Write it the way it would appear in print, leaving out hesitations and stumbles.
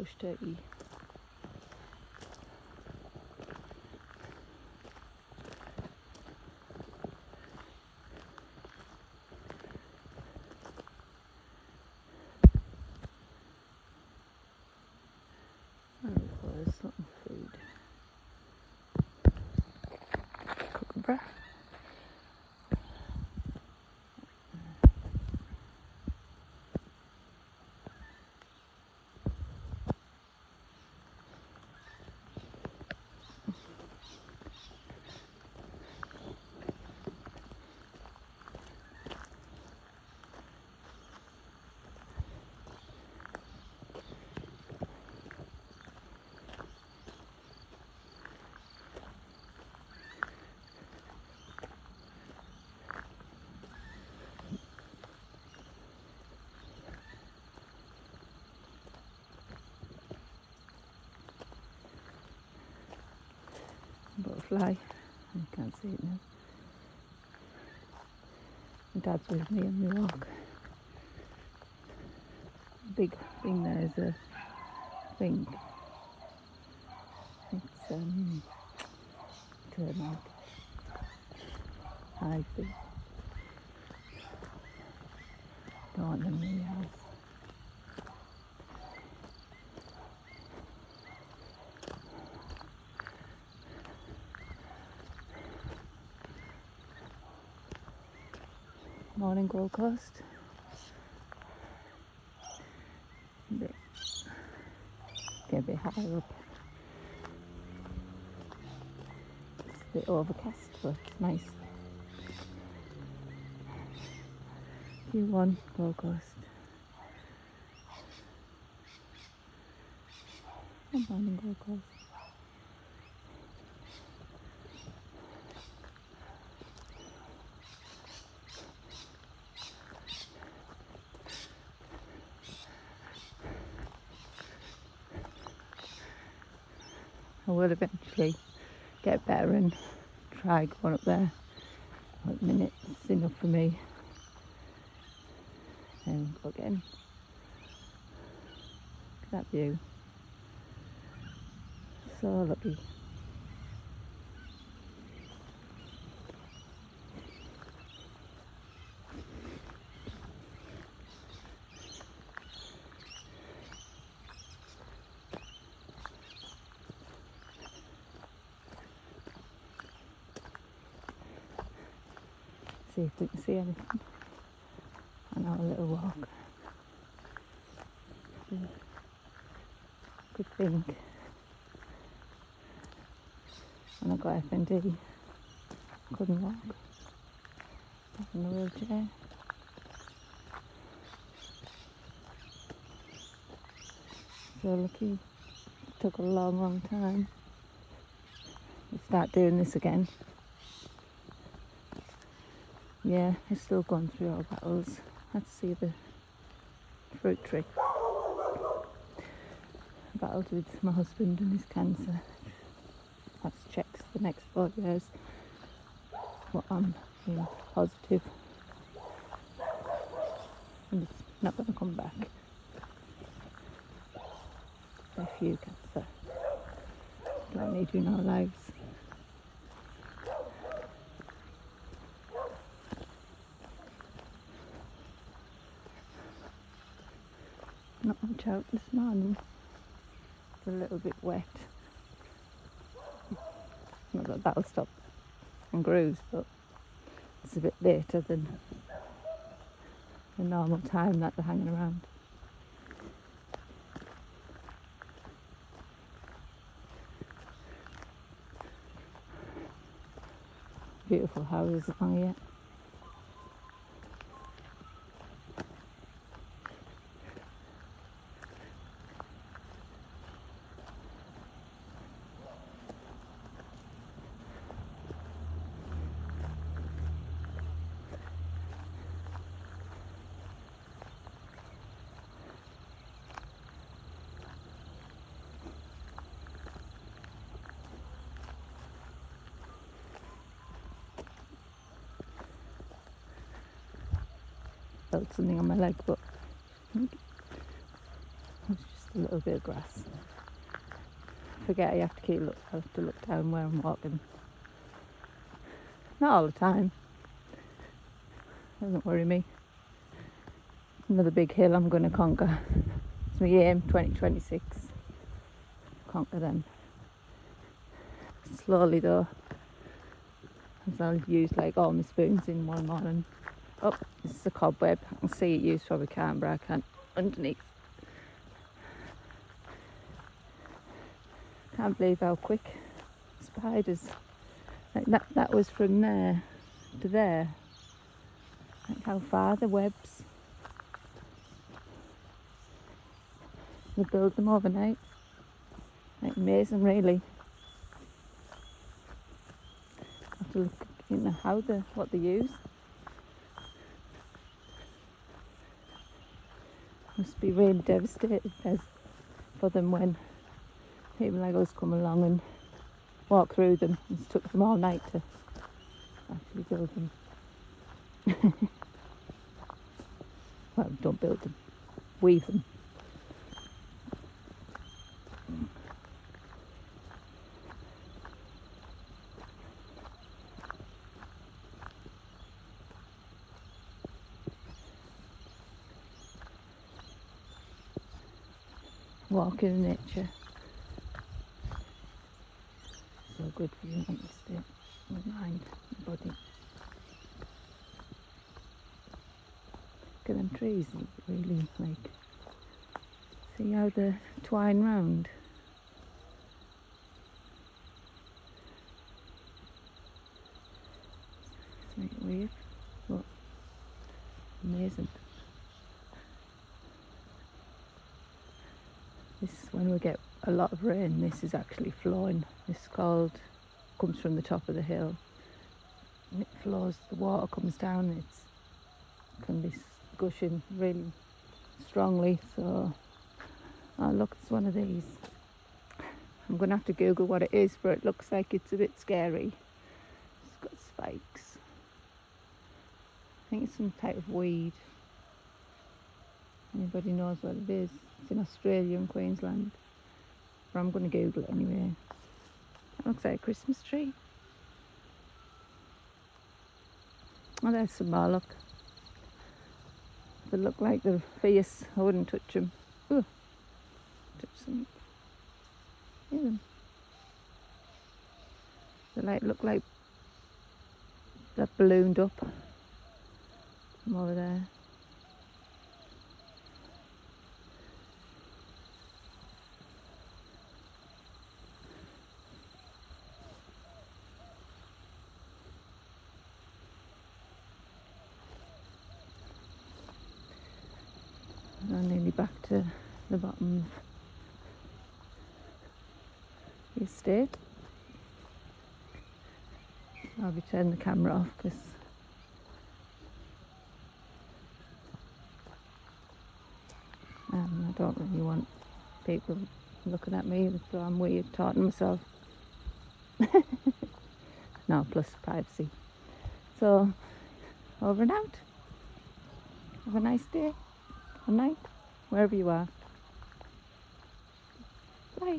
bush turkey. There's some food. Kookaburra. Butterfly. I can't see it now. My dad's with me on the walk. The big thing there is a thing. It's termite. I think. Don't want them in the house. Morning, Gold Coast. Get a bit higher up. It's a bit overcast, but it's nice. Q1, Gold Coast. Good morning, Gold Coast. I will eventually get better and try going up there. At the minute, it's enough for me. And go again. Look at that view. So lucky. See if we can see anything on our little walk. Good thing when I got FND, couldn't walk. I was in a wheelchair. So lucky. It took a long time to start doing this again. Yeah, I'm still going through our battles. Let's see the fruit tree. Battled with my husband and his cancer. That's checks the next 4 years. What I'm being positive. And it's not going to come back. F you, cancer. Don't need you in our lives. Not much out this morning. It's a little bit wet. Not that that'll stop and grooves, but it's a bit later than the normal time that they're hanging around. Beautiful houses along here. Felt something on my leg, but I was just a little bit of grass. Forget I have to look down where I'm walking. Not all the time. Doesn't worry me. Another big hill I'm going to conquer. It's my aim, 2026. Conquer them. Slowly though. As I'll use like all my spoons in one morning. Oh, this is a cobweb. I can see it used for a camera. I can't underneath. Can't believe how quick spiders. Like that was from there to there. Like how far the webs. They build them overnight. Like amazing, really. Have to look into what they use. Must be really devastated for them when people like us come along and walk through them. It took them all night to actually build them. Well, don't build them, weave them. Walk in nature. So good for your mental state, your mind, your body. Look at them trees, really like. See how they twine round. It's like weird, but amazing. This is when we get a lot of rain. This is actually flowing. This comes from the top of the hill. And it flows, the water comes down, it can be gushing really strongly. So, oh look, it's one of these. I'm going to have to Google what it is, but it looks like it's a bit scary. It's got spikes. I think it's some type of weed. Anybody knows what it is? It's in Australia and Queensland. But I'm going to Google it anyway. That looks like a Christmas tree. Oh, there's some more, look. They look like they're fierce. I wouldn't touch them. Ooh. Touch them. Hear them. They look like they're ballooned up from over there. I'm nearly back to the bottom of the estate. I'll be turning the camera off because I don't really want people looking at me, so I'm weird talking myself. No, plus privacy. So, over and out. Have a nice day. Or night, wherever you are. Bye.